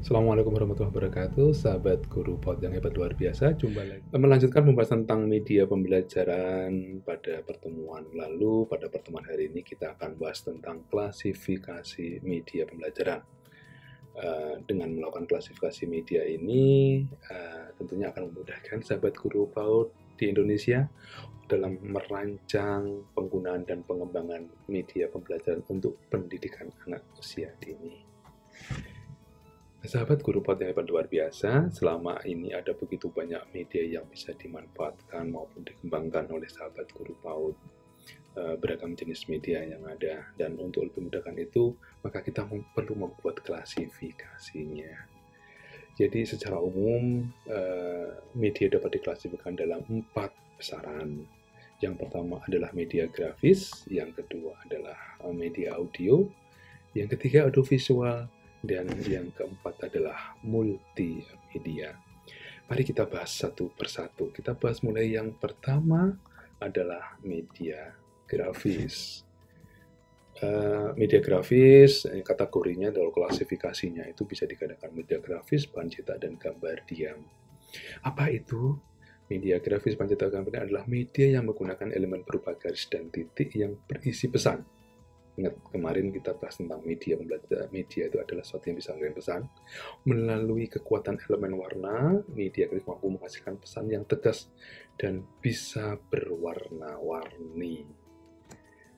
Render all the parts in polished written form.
Assalamualaikum warahmatullahi wabarakatuh, sahabat guru PAUD yang hebat luar biasa. Jumpa lagi. Melanjutkan pembahasan tentang media pembelajaran pada pertemuan lalu. Pada pertemuan hari ini kita akan bahas tentang klasifikasi media pembelajaran. Dengan melakukan klasifikasi media ini, tentunya akan memudahkan sahabat guru PAUD di Indonesia dalam merancang penggunaan dan pengembangan media pembelajaran untuk pendidikan anak usia dini. Sahabat guru PAUD yang hebat luar biasa, selama ini ada begitu banyak media yang bisa dimanfaatkan maupun dikembangkan oleh sahabat guru PAUD, beragam jenis media yang ada, dan untuk lebih memudahkan itu, maka kita perlu membuat klasifikasinya. Jadi secara umum, media dapat diklasifikasikan dalam 4 besaran. Yang pertama adalah media grafis, yang kedua adalah media audio, yang ketiga audiovisual, dan yang keempat adalah multimedia. Mari kita bahas satu persatu. Kita bahas mulai yang pertama adalah media grafis. Media grafis, kategorinya atau klasifikasinya itu bisa dikatakan media grafis, bahan cetak, dan gambar diam. Apa itu? Media grafis, bahan cetak, gambar diam adalah media yang menggunakan elemen berupa garis dan titik yang berisi pesan. Ingat, kemarin kita bahas tentang media pembelajaran. Media itu adalah sesuatu yang bisa mengirim pesan. Melalui kekuatan elemen warna, media grafis mampu menghasilkan pesan yang tegas dan bisa berwarna-warni.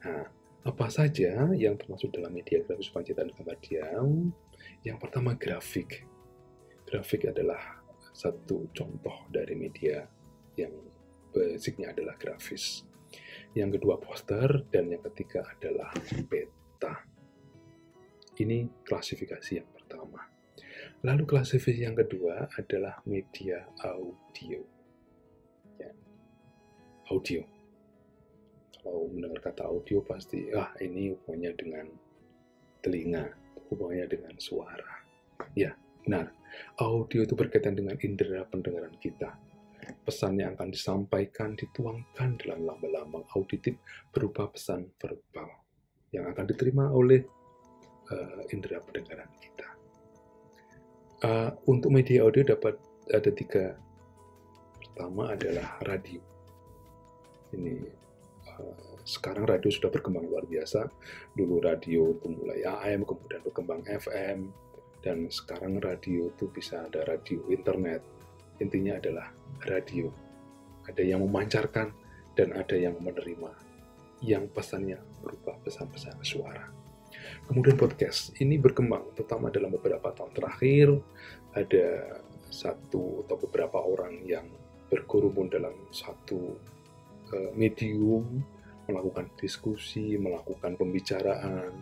Nah, apa saja yang termasuk dalam media grafis, penciptaan gambar diam? Yang pertama, grafik. Grafik adalah satu contoh dari media yang basicnya adalah grafis. Yang kedua poster, dan yang ketiga adalah peta. Ini klasifikasi yang pertama. Lalu klasifikasi yang kedua adalah media audio. Ya. Audio. Kalau mendengar kata audio pasti, ini hubungannya dengan telinga, hubungannya dengan suara. Ya, benar. Audio itu berkaitan dengan indera pendengaran kita. Pesan yang akan disampaikan dituangkan dalam lambang-lambang auditif berupa pesan verbal yang akan diterima oleh indera pendengaran kita. Untuk media audio dapat ada 3. Pertama adalah radio. Ini sekarang radio sudah berkembang luar biasa. Dulu radio itu mulai AM, kemudian berkembang FM, dan sekarang radio itu bisa ada radio internet. Intinya adalah radio. Ada yang memancarkan dan ada yang menerima, yang pesannya berupa pesan-pesan suara. Kemudian podcast ini berkembang, terutama dalam beberapa tahun terakhir. Ada satu atau beberapa orang yang berkerumun dalam satu medium, melakukan diskusi, melakukan pembicaraan,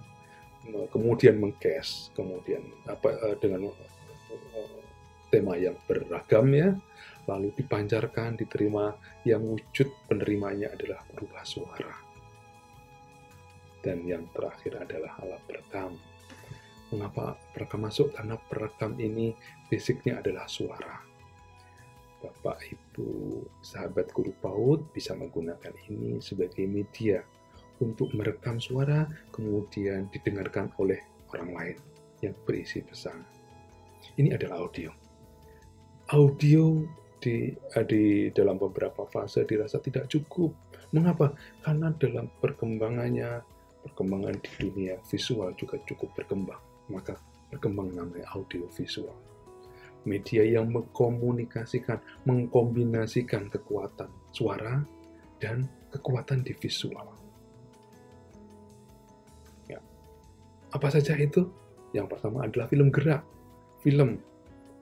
kemudian mengcast, kemudian dengan tema yang beragam ya, lalu dipancarkan, diterima, yang wujud penerimanya adalah berupa suara. Dan yang terakhir adalah alat perekam. Mengapa perekam masuk? Karena perekam ini basicnya adalah suara. Bapak, Ibu, sahabat guru PAUD bisa menggunakan ini sebagai media untuk merekam suara, kemudian didengarkan oleh orang lain yang berisi pesan. Ini adalah audio. Audio di dalam beberapa fase dirasa tidak cukup. Mengapa? Karena dalam perkembangan di dunia visual juga cukup berkembang. Maka berkembang namanya audio visual. Media yang mengkombinasikan kekuatan suara dan kekuatan di visual. Ya. Apa saja itu? Yang pertama adalah film gerak. Film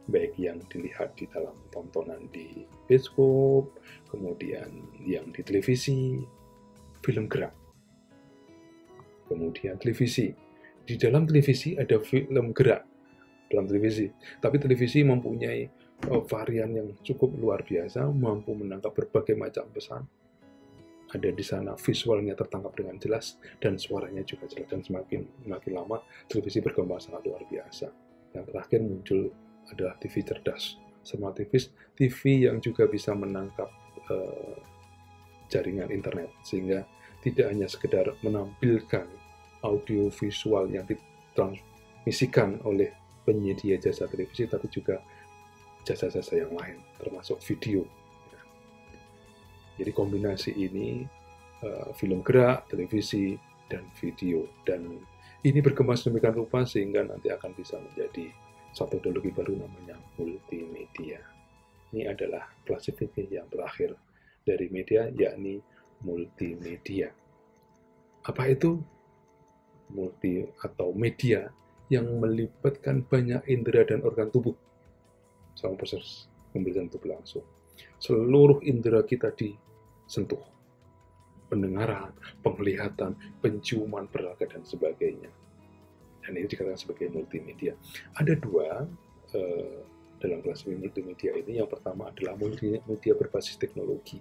baik yang dilihat di dalam tontonan di bioskop, kemudian yang di televisi, film gerak. Kemudian televisi. Di dalam televisi ada film gerak dalam televisi. Tapi televisi mempunyai varian yang cukup luar biasa, mampu menangkap berbagai macam pesan. Ada di sana visualnya tertangkap dengan jelas dan suaranya juga jelas, dan semakin lama televisi berkembang sangat luar biasa. Yang terakhir muncul adalah TV cerdas, smart TV yang juga bisa menangkap jaringan internet, sehingga tidak hanya sekedar menampilkan audio visual yang ditransmisikan oleh penyedia jasa televisi, tapi juga jasa-jasa yang lain, termasuk video. Jadi kombinasi ini film gerak, televisi, dan video. Dan ini berkembang sedemikian rupa sehingga nanti akan bisa menjadi satu teknologi baru namanya multimedia. Ini adalah klasifikasi yang terakhir dari media, yakni multimedia. Apa itu multi atau media? Yang melibatkan banyak indera dan organ tubuh sama proses pembelajaran tubuh langsung. Seluruh indera kita disentuh. Pendengaran, penglihatan, penciuman, peraba, dan sebagainya. Dan ini dikatakan sebagai multimedia. Ada dua dalam klasifikasi multimedia ini. Yang pertama adalah multimedia berbasis teknologi.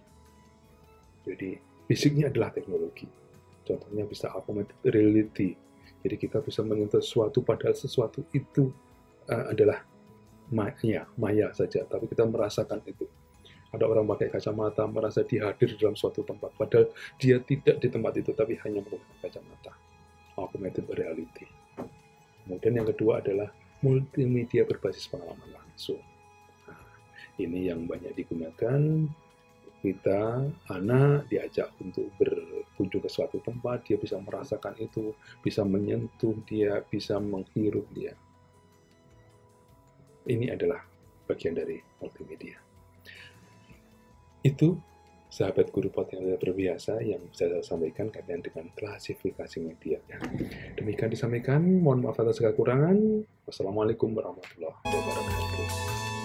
Jadi basicnya adalah teknologi. Contohnya bisa augmented reality. Jadi kita bisa menyentuh sesuatu padahal sesuatu itu adalah maya saja, tapi kita merasakan itu. Ada orang pakai kacamata merasa dia hadir dalam suatu tempat, padahal dia tidak di tempat itu, tapi hanya menggunakan kacamata. Augmented reality. Kemudian yang kedua adalah multimedia berbasis pengalaman langsung. Nah, ini yang banyak digunakan. Kita, anak diajak untuk berkunjung ke suatu tempat, dia bisa merasakan itu, bisa menyentuh dia, bisa menghirup dia. Ini adalah bagian dari multimedia. Itu sahabat guru pot yang berbiasa yang bisa saya sampaikan kaitan dengan klasifikasi media. Demikian disampaikan, mohon maaf atas kekurangan. Wassalamualaikum warahmatullahi wabarakatuh.